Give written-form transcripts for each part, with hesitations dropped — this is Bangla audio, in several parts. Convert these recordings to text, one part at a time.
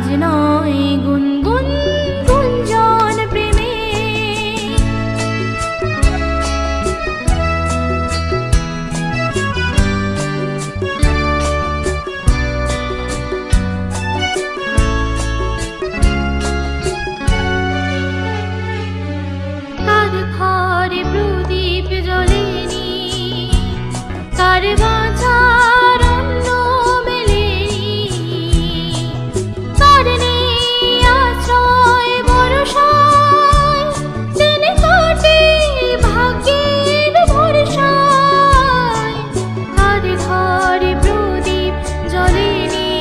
আজ নয় গুনগুন গুঞ্জন প্রেমে। কার ঘরে প্রদীপ জ্বলেনি, কার বাঁচার অন্ন মেলেনি, কার নেই আশ্রয় ভরসায়, দিন কাটে ভাগ্যের ভরসায়। কার ঘরে প্রদীপ জ্বলেনি,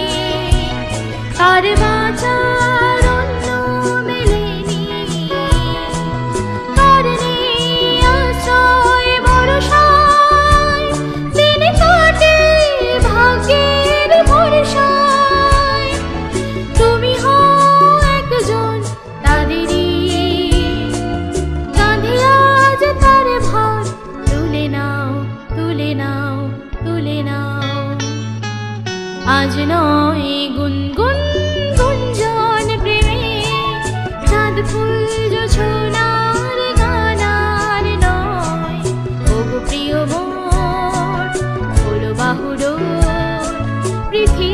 কার বাঁচার অন্ন মেলেনি, কার নেই আশ্রয় ভরসায়, দিন কাটে ভাগ্যের ভরসায়। তুমি হও একজন তাদেরই, কাঁধে আজ তার ভার, তুলে নাও তুলে নাও তুলে নাও। আজ নয় গুনগুন গুঞ্জন প্রেমে, চাঁদ ফুল জোছনার গানার নয়। ওগো প্রিয় মোর, হলো বাহুডোর পৃথিবী।